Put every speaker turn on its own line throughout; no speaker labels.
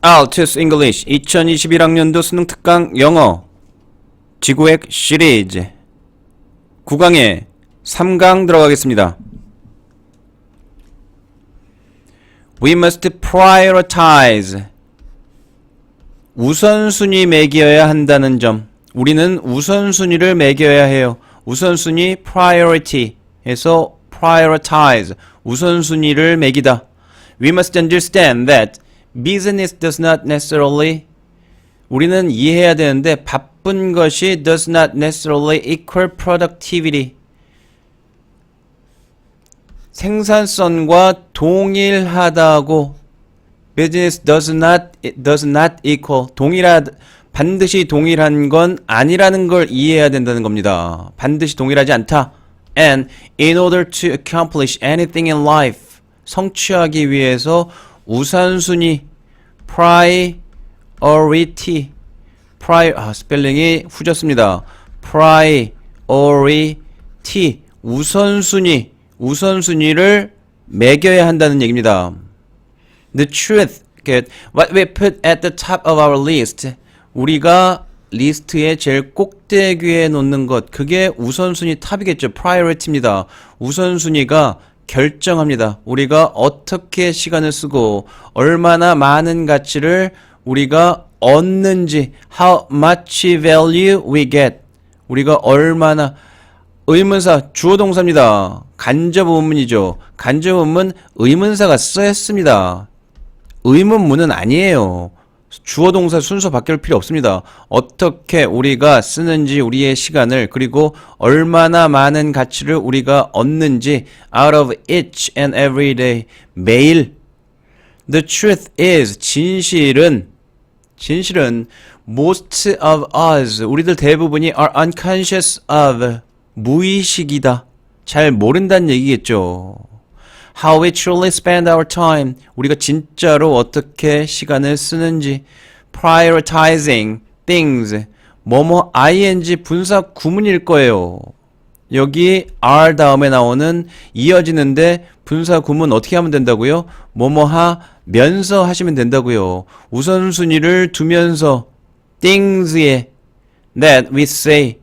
Altus English 2021학년도 수능 특강 영어 지구획 시리즈 9강에 3강 들어가겠습니다. We must prioritize. 우선순위 매겨야 한다는 점. 우리는 우선순위를 매겨야 해요. 우선순위 priority 해서 prioritize. 우선순위를 매기다. We must understand that business does not necessarily 우리는 이해해야 되는데 바쁜 것이 does not necessarily equal productivity. 생산성과 동일하다고 business does not equal 반드시 동일한 건 아니라는 걸 이해해야 된다는 겁니다. 반드시 동일하지 않다. And in order to accomplish anything in life 성취하기 위해서 우선순위 priority 스펠링이 후졌습니다. priority 우선순위를 매겨야 한다는 얘기입니다. The truth, what we put at the top of our list, 우리가 리스트의 제일 꼭대기에 놓는 것, 그게 우선순위 탑이겠죠. priority입니다. 우선순위가 결정합니다. 우리가 어떻게 시간을 쓰고 얼마나 많은 가치를 우리가 얻는지, how much value we get, 우리가 얼마나. 의문사 주어 동사입니다. 간접 의문이죠. 간접 의문 의문사가 쓰였습니다. 의문문은 아니에요. 주어 동사 순서 바뀔 필요 없습니다. 어떻게 우리가 쓰는지, 우리의 시간을, 그리고 얼마나 많은 가치를 우리가 얻는지 out of each and every day, 매일. The truth is, 진실은 most of us, 우리들 대부분이 are unconscious of, 무의식이다. 잘 모른다는 얘기겠죠. How we truly spend our time. 우리가 진짜로 어떻게 시간을 쓰는지. Prioritizing things. 뭐뭐 ing 분사 구문일 거예요. 여기 are 다음에 나오는 이어지는데 분사 구문 어떻게 하면 된다고요? 뭐뭐 하면서 하시면 된다고요. 우선순위를 두면서 things에 that we say.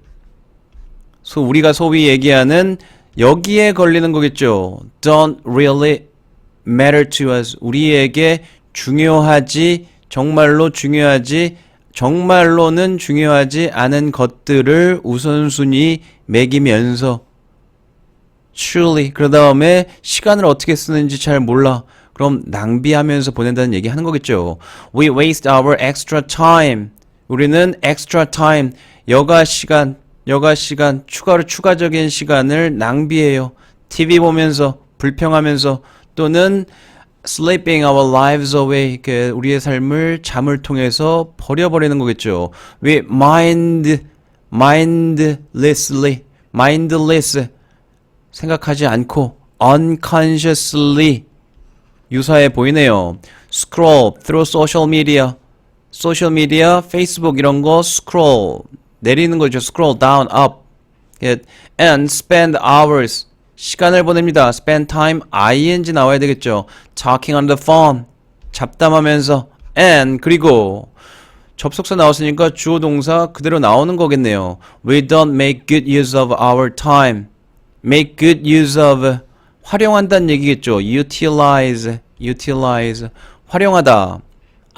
우리가 소위 얘기하는 여기에 걸리는 거겠죠. Don't really matter to us. 우리에게 정말로는 중요하지 않은 것들을 우선순위 매기면서 truly, 그 다음에 시간을 어떻게 쓰는지 잘 몰라. 그럼 낭비하면서 보낸다는 얘기 하는 거겠죠. We waste our extra time. 우리는 extra time, 여가 시간, 추가적인 시간을 낭비해요. TV 보면서, 불평하면서, 또는 sleeping our lives away, 우리의 삶을 잠을 통해서 버려버리는 거겠죠. We mindless, 생각하지 않고, unconsciously, 유사해 보이네요. Scroll through social media, Facebook 이런 거 scroll, 내리는 거죠. scroll down, up. And spend hours. 시간을 보냅니다. spend time, ing 나와야 되겠죠. talking on the phone. 잡담하면서. and, 그리고 접속사 나왔으니까 주어 동사 그대로 나오는 거겠네요. We don't make good use of our time. make good use of, 활용한다는 얘기겠죠. utilize, 활용하다.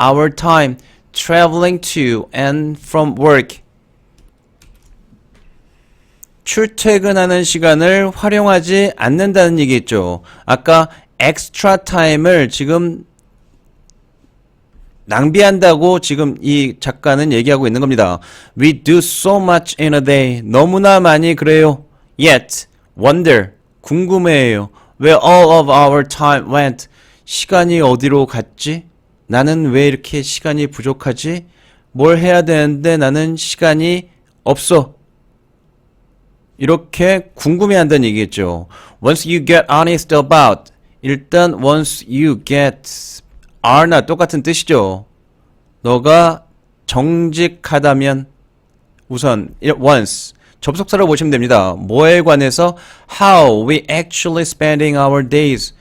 our time, traveling to and from work. 출퇴근하는 시간을 활용하지 않는다는 얘기겠죠. 아까 extra time을 지금 낭비한다고 지금 이 작가는 얘기하고 있는 겁니다. We do so much in a day. 너무나 많이 그래요. Yet, wonder, 궁금해해요. Where all of our time went. 시간이 어디로 갔지? 나는 왜 이렇게 시간이 부족하지? 뭘 해야 되는데 나는 시간이 없어. 이렇게 궁금해한다는 얘기겠죠. Once you get honest about, 일단 once you get, are나 똑같은 뜻이죠. 너가 정직하다면, 우선 once 접속사로 보시면 됩니다. 뭐에 관해서? How we actually spending our days.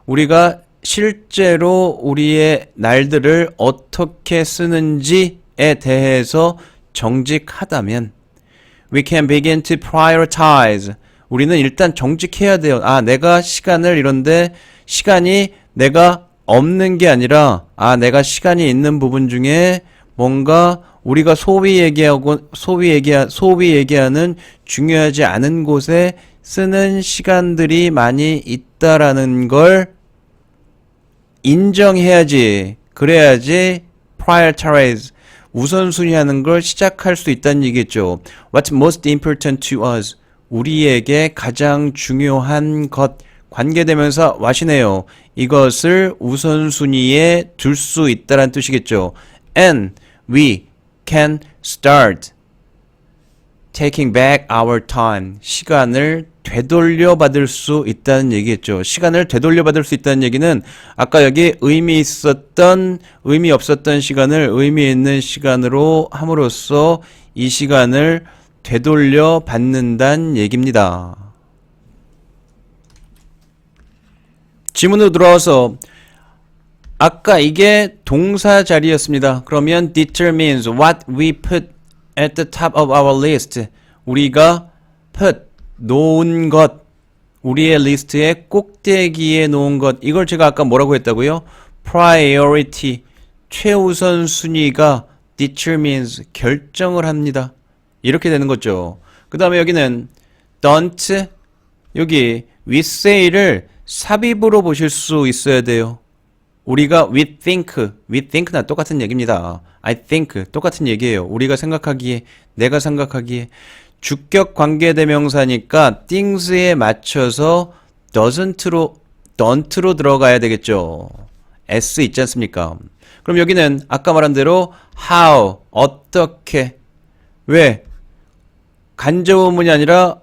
우리가 실제로 우리의 날들을 어떻게 쓰는지에 대해서 정직하다면 we can begin to prioritize. 우리는 일단 정직해야 돼요. 아, 내가 시간을 이런데 시간이 내가 없는 게 아니라 내가 시간이 있는 부분 중에 뭔가 우리가 소위 얘기하는 중요하지 않은 곳에 쓰는 시간들이 많이 있다라는 걸 인정해야지. 그래야지 prioritize 우선순위하는 걸 시작할 수 있다는 얘기겠죠. What's most important to us? 우리에게 가장 중요한 것 관계되면서 what이네요. 이것을 우선순위에 둘 수 있다는 뜻이겠죠. And we can start taking back our time. 시간을 되돌려 받을 수 있다는 얘기겠죠. 시간을 되돌려 받을 수 있다는 얘기는 아까 여기 의미 없었던 시간을 의미 있는 시간으로 함으로써 이 시간을 되돌려 받는다는 얘기입니다. 지문으로 들어와서 아까 이게 동사 자리였습니다. 그러면 determines what we put at the top of our list. 우리가 put 놓은 것, 우리의 리스트의 꼭대기에 놓은 것. 이걸 제가 아까 뭐라고 했다고요? priority, 최우선 순위가 determines, 결정을 합니다. 이렇게 되는 거죠. 그 다음에 여기는 don't, 여기 we say를 삽입으로 보실 수 있어야 돼요. 우리가 we think나 똑같은 얘기입니다. I think 똑같은 얘기예요. 우리가 생각하기에, 내가 생각하기에. 주격 관계대명사니까 things에 맞춰서 don't로 들어가야 되겠죠. s 있지 않습니까? 그럼 여기는 아까 말한 대로 how, 어떻게. 왜? 간접의문이 아니라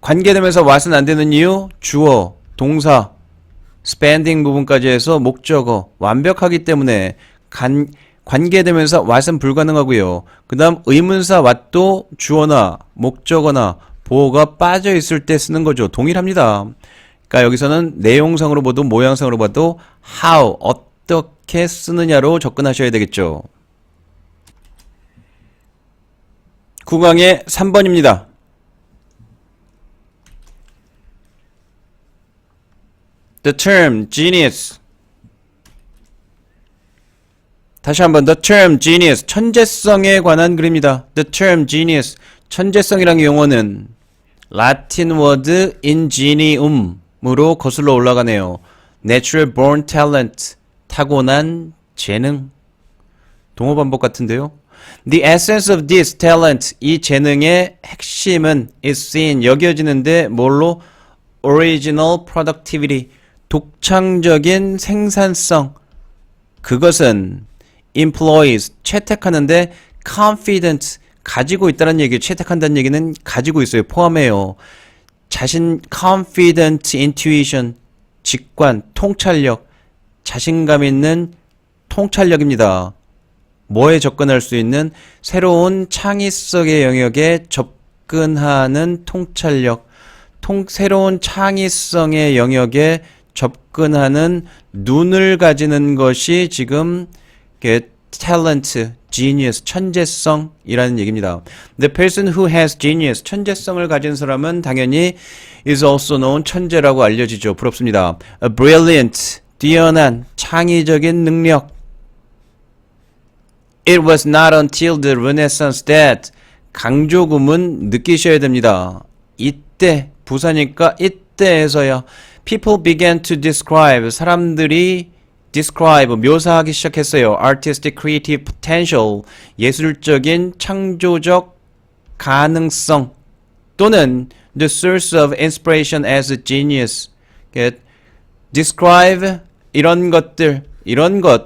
관계대명사 what은 안 되는 이유? 주어, 동사, spending 부분까지 해서 목적어 완벽하기 때문에 관계되면서 what은 불가능하고요. 그 다음 의문사 what도 주어나 목적어나 보어가 빠져 있을 때 쓰는 거죠. 동일합니다. 그러니까 여기서는 내용상으로 봐도 모양상으로 봐도 how, 어떻게 쓰느냐로 접근하셔야 되겠죠. 9강의 3번입니다. The term genius. 다시 한번 the term genius. 천재성에 관한 글입니다. The term genius. 천재성이라는 용어는 라틴 워드 ingenium으로 거슬러 올라가네요. Natural born talent. 타고난 재능. 동어 반복 같은데요. The essence of this talent. 이 재능의 핵심은 is seen. 여겨지는데 뭘로? Original productivity. 독창적인 생산성. 그것은 employees, 채택하는데 confident, 가지고 있다는 얘기, 채택한다는 얘기는 가지고 있어요. 포함해요. 자신, confident intuition, 직관, 통찰력, 자신감 있는 통찰력입니다. 뭐에 접근할 수 있는 새로운 창의성의 영역에 접근하는 통찰력, 새로운 창의성의 영역에 접근하는 눈을 가지는 것이 지금 talent, genius, 천재성이라는 얘기입니다. The person who has genius, 천재성을 가진 사람은 당연히 is also known, 천재라고 알려지죠. 부럽습니다. A brilliant, 뛰어난, 창의적인 능력. It was not until the Renaissance that 강조금은 느끼셔야 됩니다. 이때, 부사니까 이때에서야 people began to describe, 사람들이 describe, 묘사하기 시작했어요. artistic creative potential, 예술적인 창조적 가능성 또는 the source of inspiration as a genius. describe 이런 것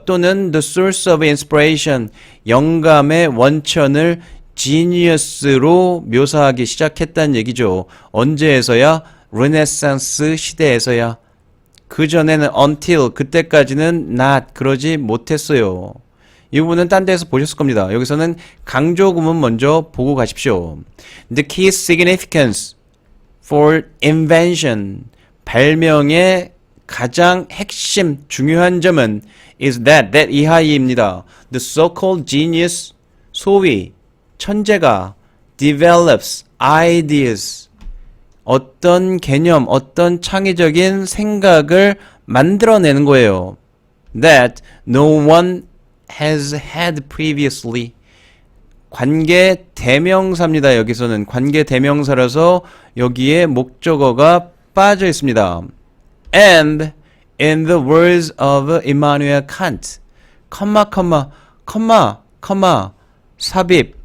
또는 the source of inspiration, 영감의 원천을 genius로 묘사하기 시작했다는 얘기죠. 언제에서야? 르네상스 시대에서야. 그전에는 until, 그때까지는 not, 그러지 못했어요. 이 부분은 딴 데서 보셨을 겁니다. 여기서는 강조구문 먼저 보고 가십시오. The key significance for invention, 발명의 가장 핵심 중요한 점은 is that 이하이입니다. The so-called genius, 소위 천재가 develops ideas, 어떤 개념, 어떤 창의적인 생각을 만들어내는 거예요. That no one has had previously. 관계 대명사입니다. 여기서는 관계 대명사라서 여기에 목적어가 빠져 있습니다. And in the words of Immanuel Kant, 삽입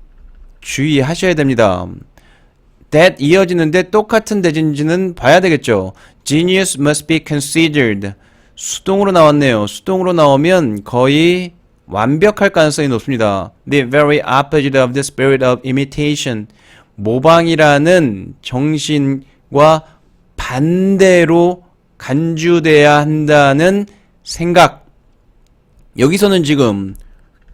주의하셔야 됩니다. that 이어지는데 똑같은 대진지는 봐야 되겠죠. Genius must be considered. 수동으로 나왔네요. 수동으로 나오면 거의 완벽할 가능성이 높습니다. The very opposite of the spirit of imitation. 모방이라는 정신과 반대로 간주돼야 한다는 생각. 여기서는 지금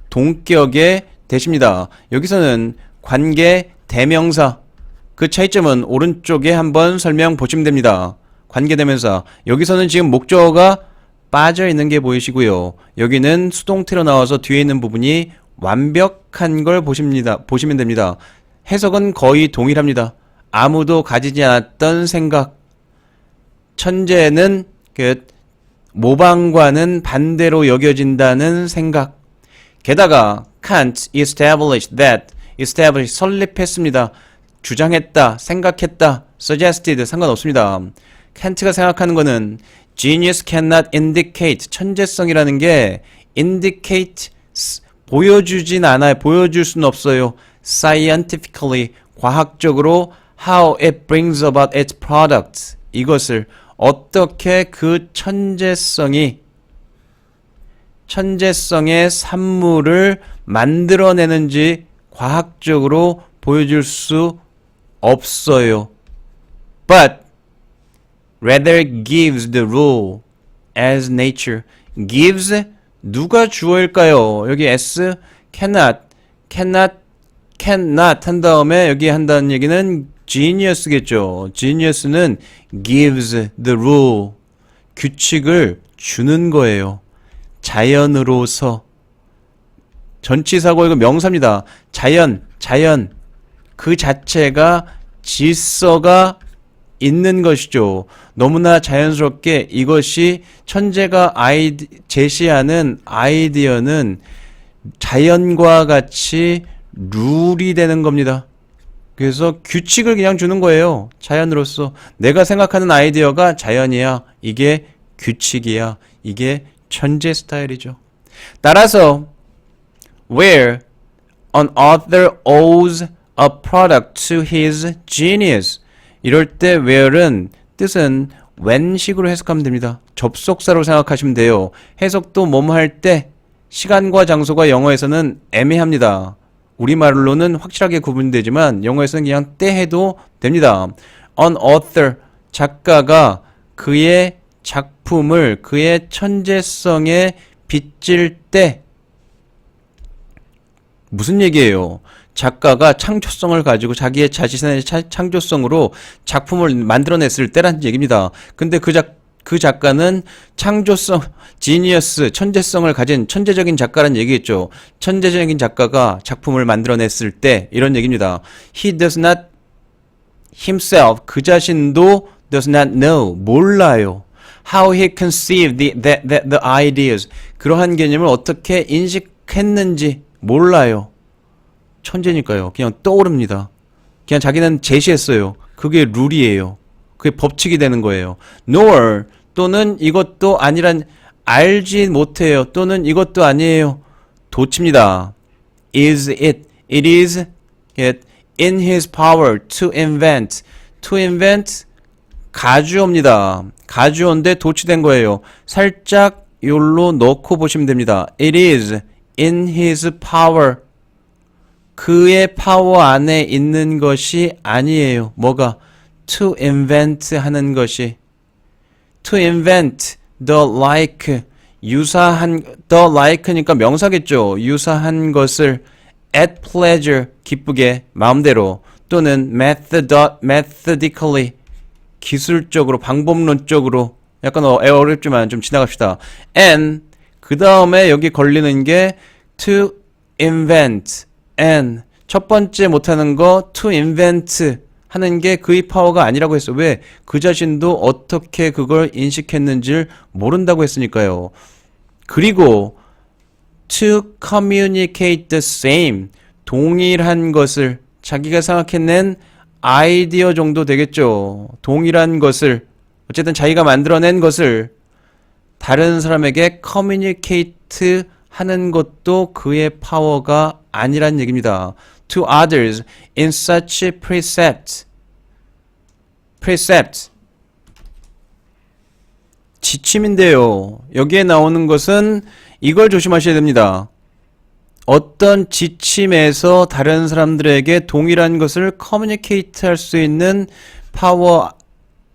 동격의 대시입니다. 여기서는 관계 대명사. 그 차이점은 오른쪽에 한번 설명 보시면 됩니다. 관계 대명사. 여기서는 지금 목적어가 빠져 있는 게 보이시고요. 여기는 수동태로 나와서 뒤에 있는 부분이 완벽한 걸 보시면 됩니다. 해석은 거의 동일합니다. 아무도 가지지 않았던 생각. 천재는 모방과는 반대로 여겨진다는 생각. 게다가 Kant established 설립했습니다. 주장했다, 생각했다, suggested 상관없습니다. 칸트가 생각하는 거는 genius cannot indicate, 천재성이라는 게 indicate, 보여주진 않아요. 보여줄 수는 없어요. scientifically, 과학적으로 how it brings about its product, 이것을 어떻게 그 천재성의 산물을 만들어내는지 과학적으로 보여줄 수 없어요. But rather gives the rule as nature. gives 누가 주어일까요? 여기 s cannot 한 다음에 여기 한다는 얘기는 genius겠죠. genius는 gives the rule. 규칙을 주는 거예요. 자연으로서. 전치사고 이거 명사입니다. 자연 그 자체가 질서가 있는 것이죠. 너무나 자연스럽게 이것이 천재가 제시하는 아이디어는 자연과 같이 룰이 되는 겁니다. 그래서 규칙을 그냥 주는 거예요. 자연으로서 내가 생각하는 아이디어가 자연이야. 이게 규칙이야. 이게 천재 스타일이죠. 따라서 where an author owes a product to his genius. 이럴 때 where은 뜻은 when식으로 해석하면 됩니다. 접속사로 생각하시면 돼요. 해석도 뭐뭐 할 때 시간과 장소가 영어에서는 애매합니다. 우리말로는 확실하게 구분되지만 영어에서는 그냥 때 해도 됩니다. An author, 작가가 그의 작품을 그의 천재성에 빚질 때 무슨 얘기예요? 작가가 창조성을 가지고 자기의 자신의 창조성으로 작품을 만들어냈을 때라는 얘기입니다. 근데 그 작가는 창조성, 지니어스, 천재성을 가진 천재적인 작가라는 얘기겠죠. 천재적인 작가가 작품을 만들어냈을 때 이런 얘기입니다. He does not himself, 그 자신도 does not know, 몰라요. How he conceived the ideas, 그러한 개념을 어떻게 인식했는지 몰라요. 천재니까요. 그냥 떠오릅니다. 그냥 자기는 제시했어요. 그게 룰이에요. 그게 법칙이 되는 거예요. nor 또는 이것도 아니란 알지 못해요. 또는 이것도 아니에요. 도치입니다. is it is it in his power to invent. to invent 가주어입니다. 가주어인데 도치된 거예요. 살짝 요로 넣고 보시면 됩니다. It is in his power. 그의 파워 안에 있는 것이 아니에요. 뭐가? To invent 하는 것이. To invent the like. 유사한, the like니까 명사겠죠. 유사한 것을 at pleasure. 기쁘게, 마음대로. 또는 methodically. 기술적으로, 방법론적으로 약간 어렵지만 좀 지나갑시다. and 그 다음에 여기 걸리는 게 to invent and 첫 번째 못하는 거 to invent 하는 게 그의 파워가 아니라고 했어. 왜? 그 자신도 어떻게 그걸 인식했는지를 모른다고 했으니까요. 그리고 to communicate the same 동일한 것을 자기가 생각해낸 아이디어 정도 되겠죠. 동일한 것을 어쨌든 자기가 만들어낸 것을 다른 사람에게 communicate 하는 것도 그의 파워가 아니란 얘기입니다. To others in such precept. 지침인데요. 여기에 나오는 것은 이걸 조심하셔야 됩니다. 어떤 지침에서 다른 사람들에게 동일한 것을 커뮤니케이트 할 수 있는 파워,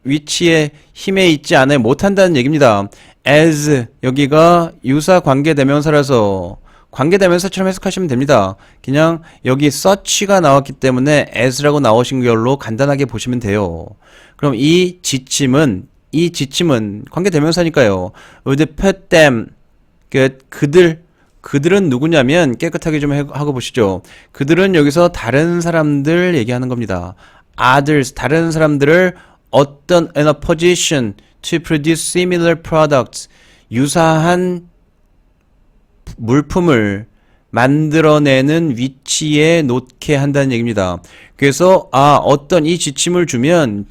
위치에 힘에 있지 않아야 못한다는 얘기입니다. as 여기가 유사 관계대명사라서 관계대명사처럼 해석하시면 됩니다. 그냥 여기 such가 나왔기 때문에 as라고 나오신 걸로 간단하게 보시면 돼요. 그럼 이 지침은 관계대명사니까요. would put them 그들은 누구냐면 깨끗하게 좀 하고 보시죠. 그들은 여기서 다른 사람들 얘기하는 겁니다. others 다른 사람들을 어떤 in a position to produce similar products 유사한 물품을 만들어내는 위치에 놓게 한다는 얘기입니다. 그래서 어떤 이 지침 주면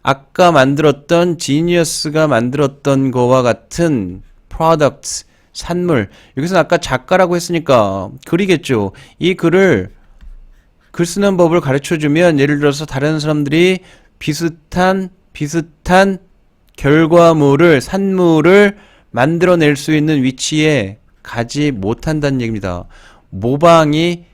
아까 만들었던 지니어스가 만들었던 거와 같은 products 산물 여기서 아까 작가라고 했으니까 글이겠죠. 이 글을 글 쓰는 법을 가르쳐주면 예를 들어서 다른 사람들이 비슷한 결과물을 산물을 만들어낼 수 있는 위치에 가지 못한다는 얘기입니다. 모방이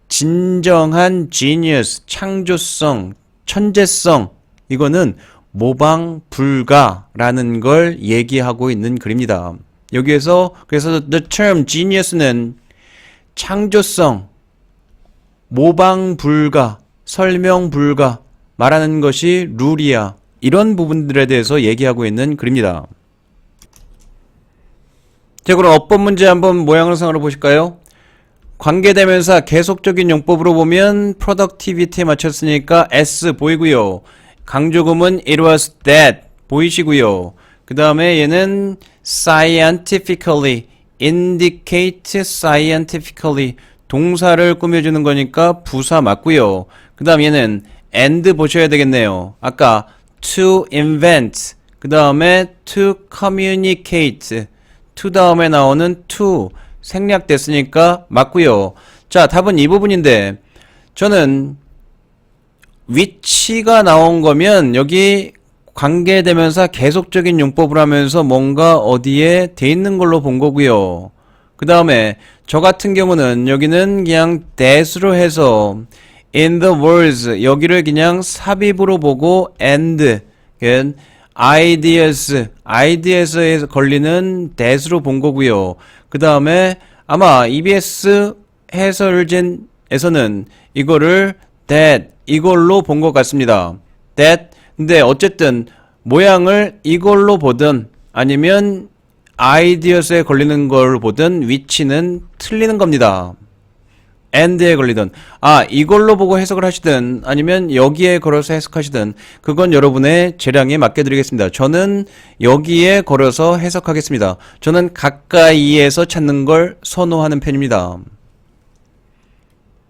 진정한 genius, 창조성, 천재성 이거는 모방 불가라는 걸 얘기하고 있는 글입니다. 여기에서 그래서 the term genius는 창조성, 모방 불가, 설명 불가 말하는 것이 룰이야. 이런 부분들에 대해서 얘기하고 있는 글입니다. 자, 그럼 어법 문제 한번 모양상으로 보실까요? 관계대명사 계속적인 용법으로 보면 productivity에 맞췄으니까 S 보이고요. 강조금은 it was that 보이시고요. 그 다음에 얘는 scientifically, indicate scientifically 동사를 꾸며주는 거니까 부사 맞고요. 그 다음 얘는 and 보셔야 되겠네요. 아까 to invent, 그 다음에 to communicate, to 다음에 나오는 to 생략됐으니까 맞고요. 자, 답은 이 부분인데 저는 위치가 나온 거면 여기 관계대명사 계속적인 용법을 하면서 뭔가 어디에 돼 있는 걸로 본 거고요. 그 다음에 저 같은 경우는 여기는 그냥 that으로 해서 in the words 여기를 삽입으로 보고 and ideas에서 걸리는 that으로 본 거고요. 그 다음에 아마 EBS 해설젠에서는 이거를 that 이걸로 본 것 같습니다. that 근데 어쨌든 모양을 이걸로 보든 아니면 ideas에 걸리는 걸 보든 위치는 틀리는 겁니다. and에 걸리든 이걸로 보고 해석을 하시든 아니면 여기에 걸어서 해석하시든 그건 여러분의 재량에 맡겨드리겠습니다. 저는 여기에 걸어서 해석하겠습니다. 저는 가까이에서 찾는 걸 선호하는 편입니다.